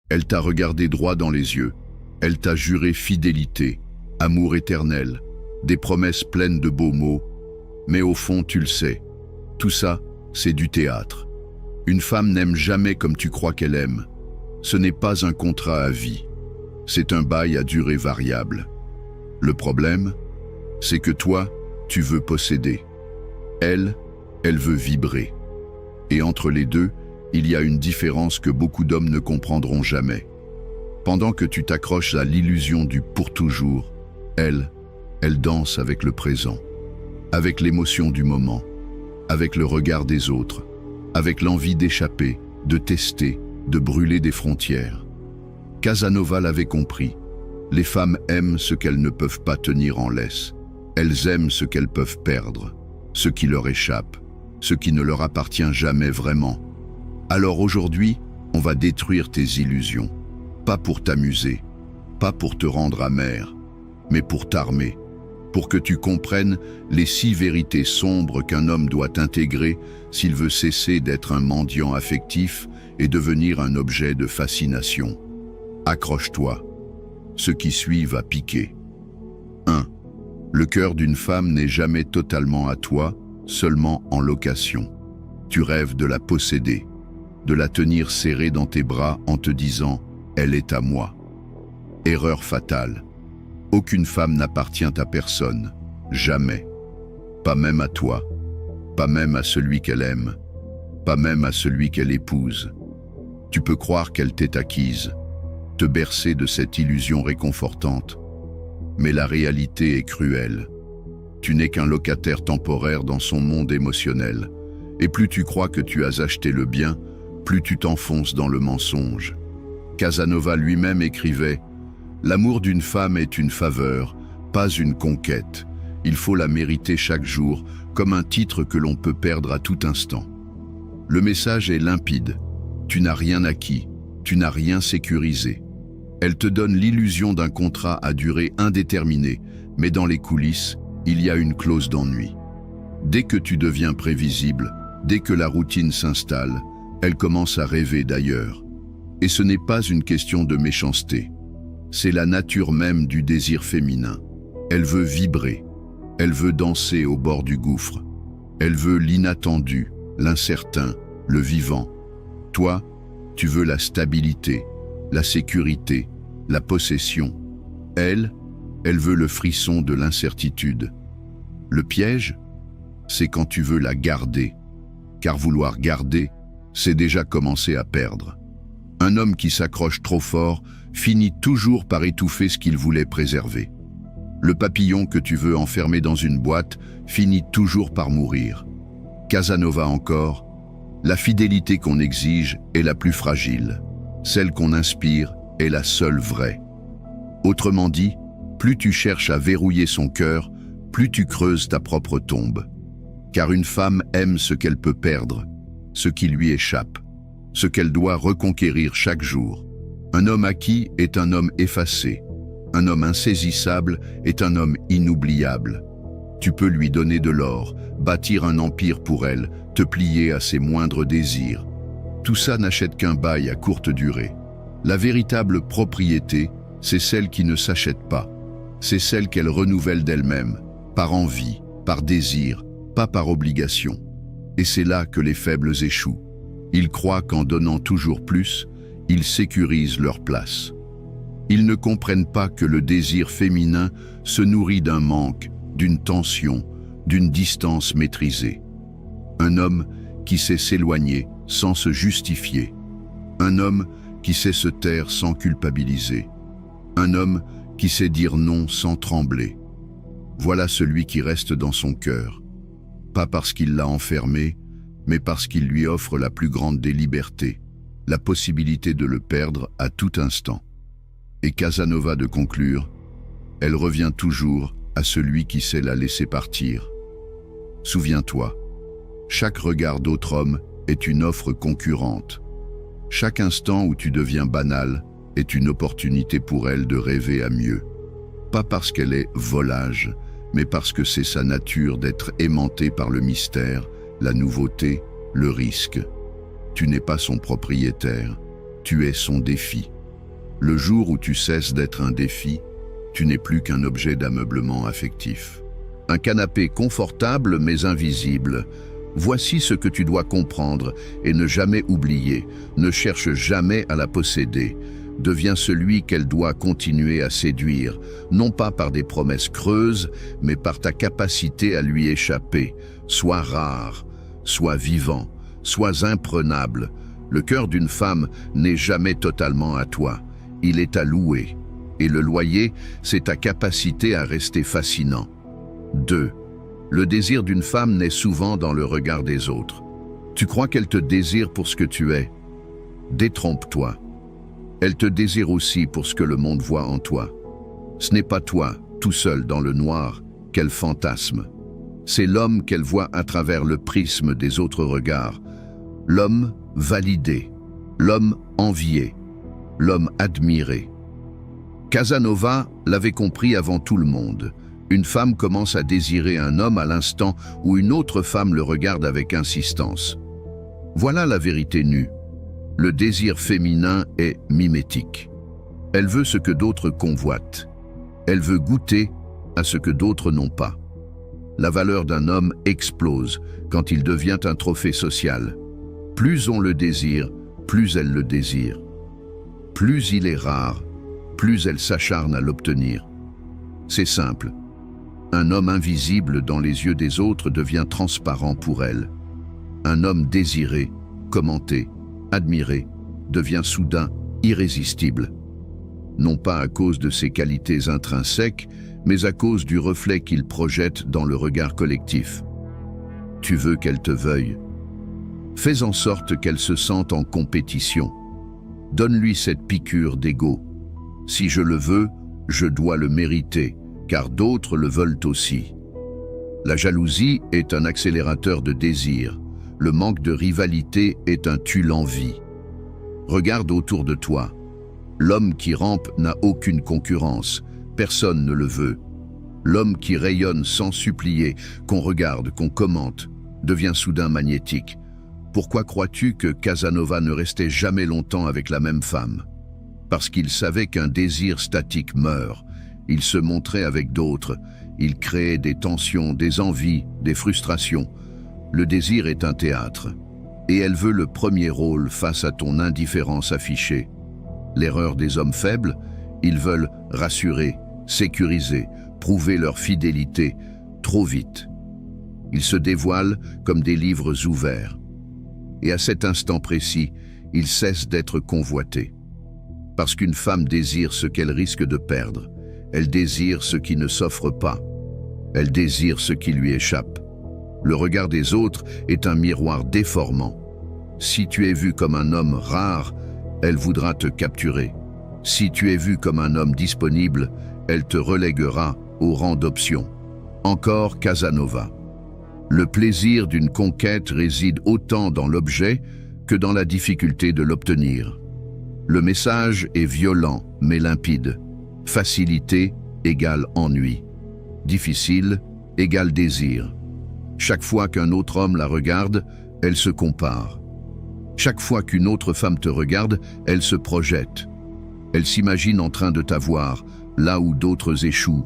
Elle t'a regardé droit dans les yeux. Elle t'a juré fidélité, amour éternel, des promesses pleines de beaux mots. Mais au fond, tu le sais, tout ça, c'est du théâtre. Une femme n'aime jamais comme tu crois qu'elle aime. Ce n'est pas un contrat à vie. C'est un bail à durée variable. Le problème, c'est que toi, tu veux posséder. Elle veut vibrer. Et entre les deux, il y a une différence que beaucoup d'hommes ne comprendront jamais. Pendant que tu t'accroches à l'illusion du pour toujours, elle danse avec le présent, avec l'émotion du moment, avec le regard des autres, avec l'envie d'échapper, de tester, de brûler des frontières. Casanova l'avait compris. Les femmes aiment ce qu'elles ne peuvent pas tenir en laisse. Elles aiment ce qu'elles peuvent perdre, ce qui leur échappe, ce qui ne leur appartient jamais vraiment. Alors aujourd'hui, on va détruire tes illusions. Pas pour t'amuser, pas pour te rendre amer, mais pour t'armer, pour que tu comprennes les 6 vérités sombres qu'un homme doit intégrer s'il veut cesser d'être un mendiant affectif et devenir un objet de fascination. Accroche-toi. Ce qui suit va piquer. 1. Le cœur d'une femme n'est jamais totalement à toi, seulement en location. Tu rêves de la posséder, de la tenir serrée dans tes bras en te disant « elle est à moi ». Erreur fatale. Aucune femme n'appartient à personne, jamais. Pas même à toi, pas même à celui qu'elle aime, pas même à celui qu'elle épouse. Tu peux croire qu'elle t'est acquise, te bercer de cette illusion réconfortante. Mais la réalité est cruelle. Tu n'es qu'un locataire temporaire dans son monde émotionnel. Et plus tu crois que tu as acheté le bien, plus tu t'enfonces dans le mensonge. Casanova lui-même écrivait « L'amour d'une femme est une faveur, pas une conquête. Il faut la mériter chaque jour, comme un titre que l'on peut perdre à tout instant. » Le message est limpide. Tu n'as rien acquis, tu n'as rien sécurisé. Elle te donne l'illusion d'un contrat à durée indéterminée, mais dans les coulisses, il y a une clause d'ennui. Dès que tu deviens prévisible, dès que la routine s'installe, elle commence à rêver d'ailleurs. Et ce n'est pas une question de méchanceté. C'est la nature même du désir féminin. Elle veut vibrer. Elle veut danser au bord du gouffre. Elle veut l'inattendu, l'incertain, le vivant. Toi, tu veux la stabilité, la sécurité, la possession. Elle veut le frisson de l'incertitude. Le piège, c'est quand tu veux la garder. Car vouloir garder, c'est déjà commencer à perdre. Un homme qui s'accroche trop fort finit toujours par étouffer ce qu'il voulait préserver. Le papillon que tu veux enfermer dans une boîte finit toujours par mourir. Casanova encore, la fidélité qu'on exige est la plus fragile. Celle qu'on inspire est la seule vraie. Autrement dit, plus tu cherches à verrouiller son cœur, plus tu creuses ta propre tombe. Car une femme aime ce qu'elle peut perdre, ce qui lui échappe, ce qu'elle doit reconquérir chaque jour. Un homme acquis est un homme effacé. Un homme insaisissable est un homme inoubliable. Tu peux lui donner de l'or, bâtir un empire pour elle, te plier à ses moindres désirs. Tout ça n'achète qu'un bail à courte durée. La véritable propriété, c'est celle qui ne s'achète pas. C'est celle qu'elle renouvelle d'elle-même, par envie, par désir, pas par obligation. Et c'est là que les faibles échouent. Ils croient qu'en donnant toujours plus, ils sécurisent leur place. Ils ne comprennent pas que le désir féminin se nourrit d'un manque, d'une tension, d'une distance maîtrisée. Un homme qui sait s'éloigner sans se justifier. Un homme qui sait se taire sans culpabiliser. Un homme qui sait dire non sans trembler. Voilà celui qui reste dans son cœur. Pas parce qu'il l'a enfermé, mais parce qu'il lui offre la plus grande des libertés, la possibilité de le perdre à tout instant. Et Casanova de conclure, elle revient toujours à celui qui sait la laisser partir. Souviens-toi, chaque regard d'autre homme est une offre concurrente. Chaque instant où tu deviens banal est une opportunité pour elle de rêver à mieux. Pas parce qu'elle est volage, mais parce que c'est sa nature d'être aimantée par le mystère, la nouveauté, le risque. Tu n'es pas son propriétaire, tu es son défi. Le jour où tu cesses d'être un défi, tu n'es plus qu'un objet d'ameublement affectif. Un canapé confortable mais invisible. Voici ce que tu dois comprendre et ne jamais oublier. Ne cherche jamais à la posséder. Deviens celui qu'elle doit continuer à séduire, non pas par des promesses creuses, mais par ta capacité à lui échapper. Sois rare, sois vivant, sois imprenable. Le cœur d'une femme n'est jamais totalement à toi. Il est à louer. Et le loyer, c'est ta capacité à rester fascinant. 2. Le désir d'une femme naît souvent dans le regard des autres. Tu crois qu'elle te désire pour ce que tu es? Détrompe-toi. Elle te désire aussi pour ce que le monde voit en toi. Ce n'est pas toi, tout seul dans le noir, qu'elle fantasme. C'est l'homme qu'elle voit à travers le prisme des autres regards. L'homme validé, l'homme envié, l'homme admiré. Casanova l'avait compris avant tout le monde. Une femme commence à désirer un homme à l'instant où une autre femme le regarde avec insistance. Voilà la vérité nue. Le désir féminin est mimétique. Elle veut ce que d'autres convoitent. Elle veut goûter à ce que d'autres n'ont pas. La valeur d'un homme explose quand il devient un trophée social. Plus on le désire, plus elle le désire. Plus il est rare, plus elle s'acharne à l'obtenir. C'est simple. Un homme invisible dans les yeux des autres devient transparent pour elle. Un homme désiré, commenté, admiré, devient soudain irrésistible. Non pas à cause de ses qualités intrinsèques, mais à cause du reflet qu'il projette dans le regard collectif. Tu veux qu'elle te veuille. Fais en sorte qu'elle se sente en compétition. Donne-lui cette piqûre d'ego. Si je le veux, je dois le mériter, car d'autres le veulent aussi. La jalousie est un accélérateur de désir. Le manque de rivalité est un tue-l'envie. Regarde autour de toi. L'homme qui rampe n'a aucune concurrence. Personne ne le veut. L'homme qui rayonne sans supplier, qu'on regarde, qu'on commente, devient soudain magnétique. Pourquoi crois-tu que Casanova ne restait jamais longtemps avec la même femme? Parce qu'il savait qu'un désir statique meurt. Il se montrait avec d'autres. Il créait des tensions, des envies, des frustrations. Le désir est un théâtre. Et elle veut le premier rôle face à ton indifférence affichée. L'erreur des hommes faibles, ils veulent rassurer, sécuriser, prouver leur fidélité trop vite. Ils se dévoilent comme des livres ouverts. Et à cet instant précis, ils cessent d'être convoités. Parce qu'une femme désire ce qu'elle risque de perdre. Elle désire ce qui ne s'offre pas. Elle désire ce qui lui échappe. Le regard des autres est un miroir déformant. Si tu es vu comme un homme rare, elle voudra te capturer. Si tu es vu comme un homme disponible, elle te reléguera au rang d'option. Encore Casanova. Le plaisir d'une conquête réside autant dans l'objet que dans la difficulté de l'obtenir. Le message est violent mais limpide. Facilité égale ennui. Difficile égale désir. Chaque fois qu'un autre homme la regarde, elle se compare. Chaque fois qu'une autre femme te regarde, elle se projette. Elle s'imagine en train de t'avoir, là où d'autres échouent.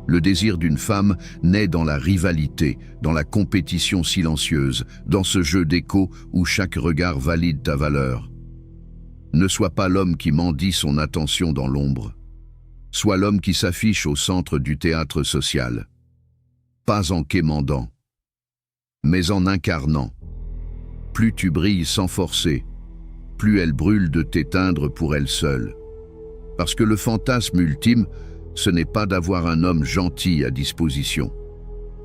Le désir d'une femme naît dans la rivalité, dans la compétition silencieuse, dans ce jeu d'écho où chaque regard valide ta valeur. Ne sois pas l'homme qui mendie son attention dans l'ombre. Sois l'homme qui s'affiche au centre du théâtre social. Pas en quémandant, mais en incarnant. Plus tu brilles sans forcer, plus elle brûle de t'éteindre pour elle seule. Parce que le fantasme ultime, ce n'est pas d'avoir un homme gentil à disposition.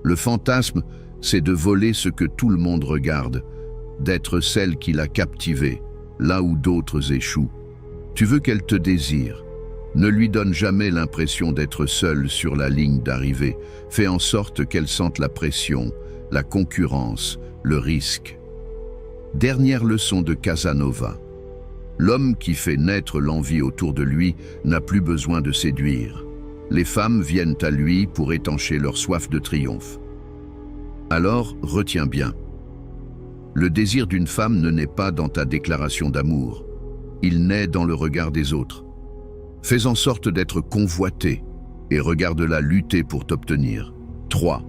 Le fantasme, c'est de voler ce que tout le monde regarde, d'être celle qui l'a captivée, là où d'autres échouent. Tu veux qu'elle te désire. Ne lui donne jamais l'impression d'être seule sur la ligne d'arrivée. Fais en sorte qu'elle sente la pression, la concurrence, le risque. Dernière leçon de Casanova. L'homme qui fait naître l'envie autour de lui n'a plus besoin de séduire. Les femmes viennent à lui pour étancher leur soif de triomphe. Alors, retiens bien. Le désir d'une femme ne naît pas dans ta déclaration d'amour. Il naît dans le regard des autres. Fais en sorte d'être convoité et regarde-la lutter pour t'obtenir. 3.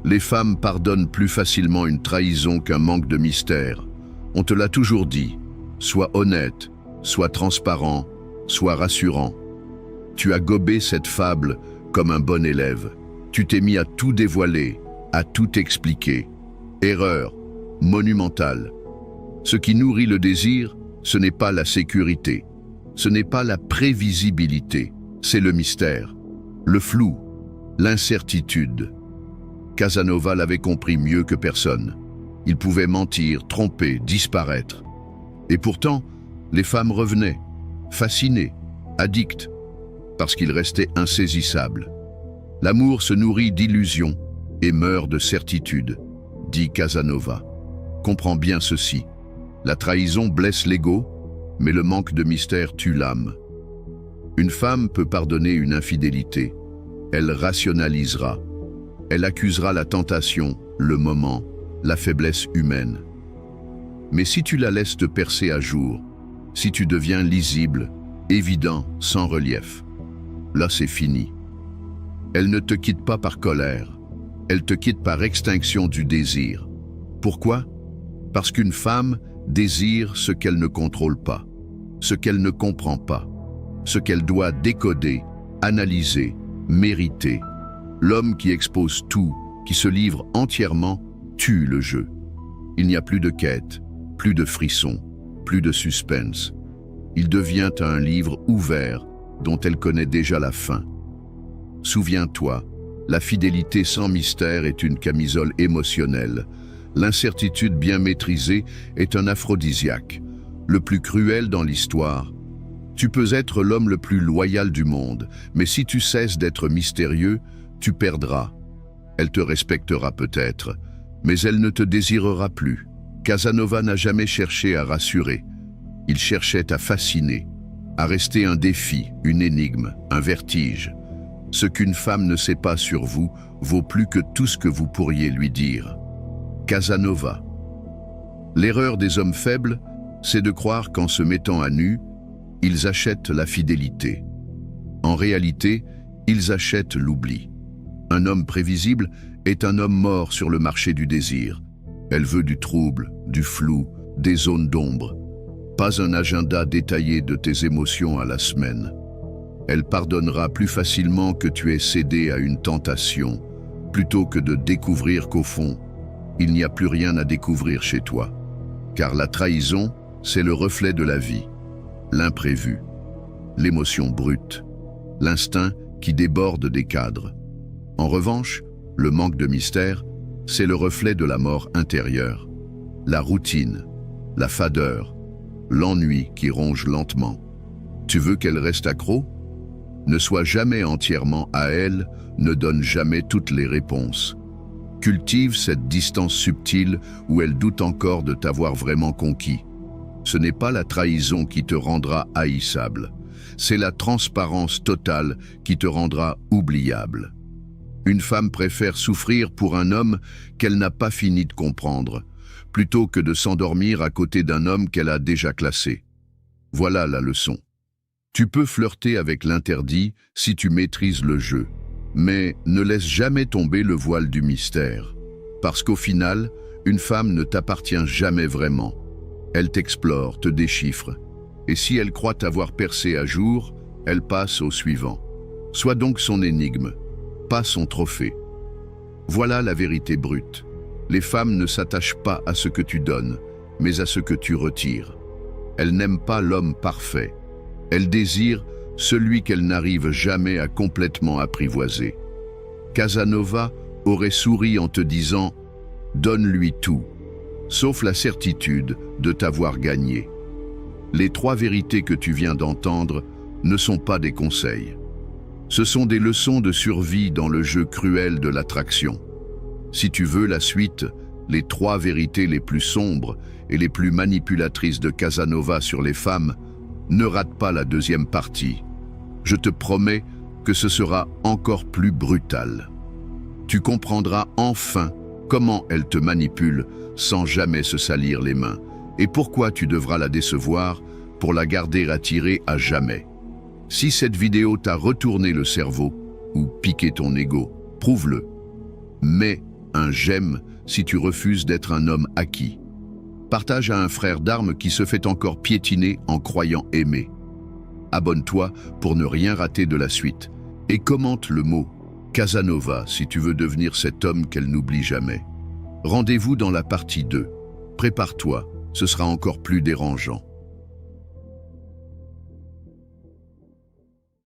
Les femmes pardonnent plus facilement une trahison qu'un manque de mystère. On te l'a toujours dit. Sois honnête, sois transparent, sois rassurant. Tu as gobé cette fable comme un bon élève. Tu t'es mis à tout dévoiler, à tout expliquer. Erreur monumentale. Ce qui nourrit le désir, ce n'est pas la sécurité, ce n'est pas la prévisibilité, c'est le mystère, le flou, l'incertitude. Casanova l'avait compris mieux que personne. Il pouvait mentir, tromper, disparaître. Et pourtant, les femmes revenaient, fascinées, addictes, parce qu'il restait insaisissable. L'amour se nourrit d'illusions et meurt de certitude, dit Casanova. Comprends bien ceci. La trahison blesse l'ego, mais le manque de mystère tue l'âme. Une femme peut pardonner une infidélité. Elle rationalisera. Elle accusera la tentation, le moment, la faiblesse humaine. Mais si tu la laisses te percer à jour, si tu deviens lisible, évident, sans relief, là c'est fini. Elle ne te quitte pas par colère, elle te quitte par extinction du désir. Pourquoi? Parce qu'une femme désire ce qu'elle ne contrôle pas, ce qu'elle ne comprend pas, ce qu'elle doit décoder, analyser, mériter. L'homme qui expose tout, qui se livre entièrement, tue le jeu. Il n'y a plus de quête, plus de frisson, plus de suspense. Il devient un livre ouvert dont elle connaît déjà la fin. Souviens-toi, la fidélité sans mystère est une camisole émotionnelle. L'incertitude bien maîtrisée est un aphrodisiaque, le plus cruel dans l'histoire. Tu peux être l'homme le plus loyal du monde, mais si tu cesses d'être mystérieux, tu perdras. Elle te respectera peut-être, mais elle ne te désirera plus. Casanova n'a jamais cherché à rassurer. Il cherchait à fasciner, à rester un défi, une énigme, un vertige. Ce qu'une femme ne sait pas sur vous vaut plus que tout ce que vous pourriez lui dire. Casanova. L'erreur des hommes faibles, c'est de croire qu'en se mettant à nu, ils achètent la fidélité. En réalité, ils achètent l'oubli. Un homme prévisible est un homme mort sur le marché du désir. Elle veut du trouble, du flou, des zones d'ombre. Pas un agenda détaillé de tes émotions à la semaine. Elle pardonnera plus facilement que tu aies cédé à une tentation, plutôt que de découvrir qu'au fond, il n'y a plus rien à découvrir chez toi. Car la trahison, c'est le reflet de la vie, l'imprévu, l'émotion brute, l'instinct qui déborde des cadres. En revanche, le manque de mystère, c'est le reflet de la mort intérieure, la routine, la fadeur, l'ennui qui ronge lentement. Tu veux qu'elle reste accro? Ne sois jamais entièrement à elle, ne donne jamais toutes les réponses. Cultive cette distance subtile où elle doute encore de t'avoir vraiment conquis. Ce n'est pas la trahison qui te rendra haïssable, c'est la transparence totale qui te rendra oubliable. Une femme préfère souffrir pour un homme qu'elle n'a pas fini de comprendre, plutôt que de s'endormir à côté d'un homme qu'elle a déjà classé. Voilà la leçon. Tu peux flirter avec l'interdit si tu maîtrises le jeu, mais ne laisse jamais tomber le voile du mystère. Parce qu'au final, une femme ne t'appartient jamais vraiment. Elle t'explore, te déchiffre, et si elle croit t'avoir percé à jour, elle passe au suivant. Sois donc son énigme, pas son trophée. Voilà la vérité brute. Les femmes ne s'attachent pas à ce que tu donnes, mais à ce que tu retires. Elles n'aiment pas l'homme parfait. Elles désirent celui qu'elles n'arrivent jamais à complètement apprivoiser. Casanova aurait souri en te disant « Donne-lui tout », sauf la certitude de t'avoir gagné. Les 3 vérités que tu viens d'entendre ne sont pas des conseils. Ce sont des leçons de survie dans le jeu cruel de l'attraction. Si tu veux la suite, les 3 vérités les plus sombres et les plus manipulatrices de Casanova sur les femmes, ne rate pas la 2e partie. Je te promets que ce sera encore plus brutal. Tu comprendras enfin comment elle te manipule sans jamais se salir les mains et pourquoi tu devras la décevoir pour la garder attirée à jamais. Si cette vidéo t'a retourné le cerveau ou piqué ton ego, prouve-le. Mets un j'aime si tu refuses d'être un homme acquis. Partage à un frère d'armes qui se fait encore piétiner en croyant aimer. Abonne-toi pour ne rien rater de la suite. Et commente le mot Casanova si tu veux devenir cet homme qu'elle n'oublie jamais. Rendez-vous dans la partie 2. Prépare-toi, ce sera encore plus dérangeant.